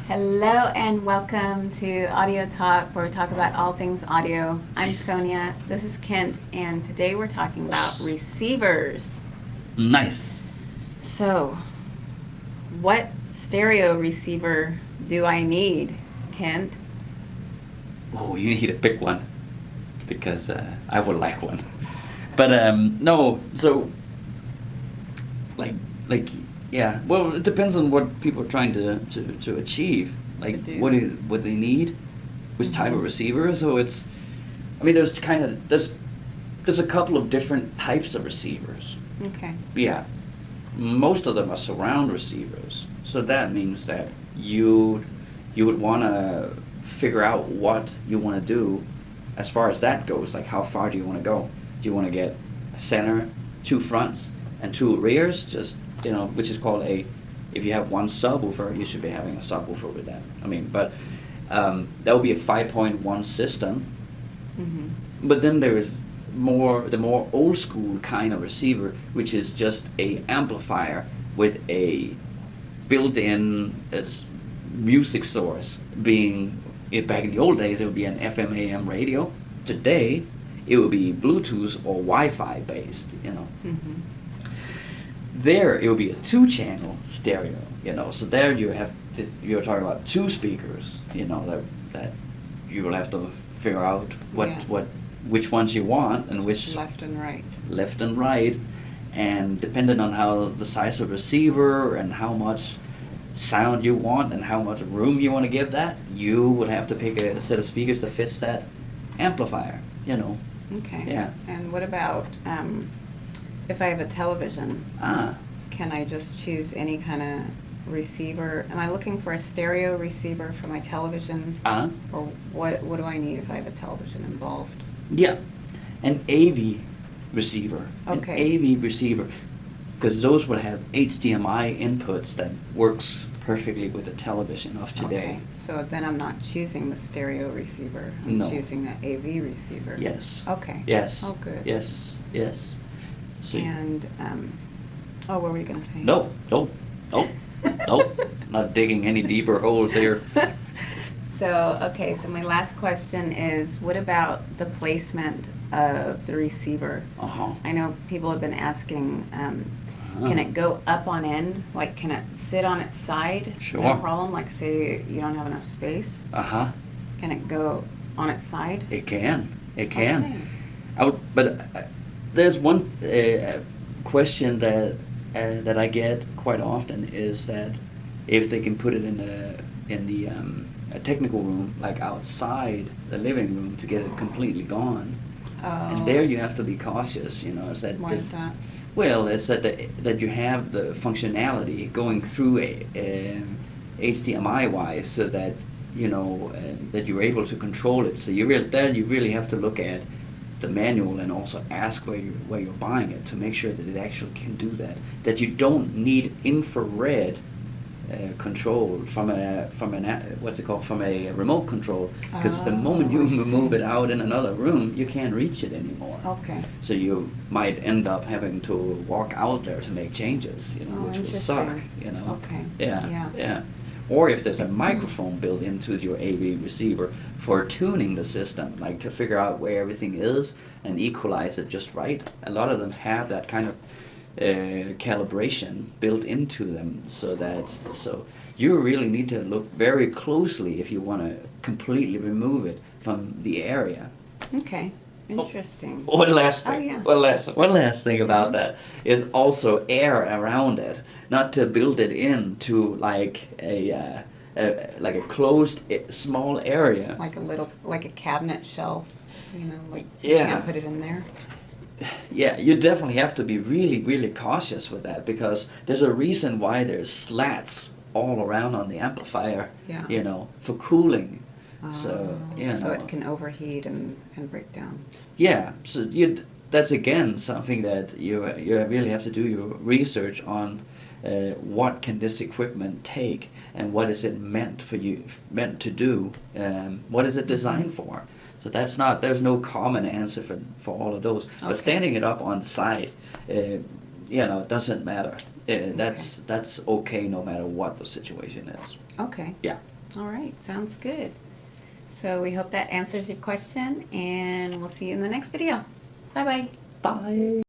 Hello and welcome to Audio Talk, where we talk about all things audio. I'm Nice. Sonia, this is Kent, and today we're talking about receivers. Nice. So, what stereo receiver do I need, Kent? Oh, you need a big one because I would like one. But no, so like yeah. Well, it depends on what people are trying to achieve. Like do. what they need, which type of Mhm. receiver. So it's, I mean, there's a couple of different types of receivers. Okay. Yeah, most of them are surround receivers. So that means that you would want to figure out what you want to do as far as that goes. Like how far do you want to go? Do you want to get a center, two fronts, and two rears? Just which is called a. If you have one subwoofer, you should be having a subwoofer with that. I mean, but that would be a 5.1 system. Mm-hmm. But then there is the more old school kind of receiver, which is just a amplifier with a built-in music source. Back in the old days, it would be an FM AM radio. Today, it would be Bluetooth or Wi-Fi based. Mm-hmm. There, it would be a two-channel stereo. So there you're talking about two speakers. That you will have to figure out which ones you want and which left and right. left and right, and depending on how the size of receiver and how much sound you want and how much room you want to give that, you would have to pick a set of speakers that fits that amplifier. Okay. Yeah. And what about if I have a television? Ah. Can I just choose any kind of receiver? Am I looking for a stereo receiver for my television? Or what do I need if I have a television involved? Yeah. An AV receiver. Okay. An AV receiver. Because those would have HDMI inputs that works perfectly with the television of today. Okay. So then I'm not choosing the stereo receiver. I'm No. choosing an AV receiver. Yes. Okay. Yes. Oh, good. Yes. So And, what were we going to say? No. Not digging any deeper holes here. So my last question is, what about the placement of the receiver? Uh-huh. I know people have been asking, can it go up on end? Like, can it sit on its side? Sure. No problem? Like, say you don't have enough space? Uh-huh. Can it go on its side? It can. Okay. There's one question that I get quite often is that if they can put it in the a technical room, like outside the living room, to get it completely gone. Oh. And there you have to be cautious. Is that Why is that? Well, it's that you have the functionality going through HDMI wise, so that that you're able to control it. So you really have to look at the manual and also ask where you're buying it to make sure that it actually can do that. That you don't need infrared control from a remote control, because the moment you I move see. it out in another room, you can't reach it anymore. Okay. So you might end up having to walk out there to make changes, which will suck. Okay. Yeah. Or if there's a microphone built into your AV receiver for tuning the system, like to figure out where everything is and equalize it just right. A lot of them have that kind of calibration built into them, so you really need to look very closely if you want to completely remove it from the area. Okay. Interesting. One last thing. Oh, yeah. One last thing about that is also air around it, not to build it into like a closed small area. Like a cabinet shelf, like you Yeah. can't put it in there. Yeah, you definitely have to be really, really cautious with that, because there's a reason why there's slats all around on the amplifier. Yeah. For cooling. So So it can overheat and break down. Yeah, so that's again something that you really have to do your research on. What can this equipment take, and what is it meant to do? What is it designed for? So there's no common answer for all of those. Okay. But standing it up on the side, it doesn't matter. That's okay no matter what the situation is. Okay. Yeah. All right, sounds good. So we hope that answers your question, and we'll see you in the next video. Bye-bye. Bye.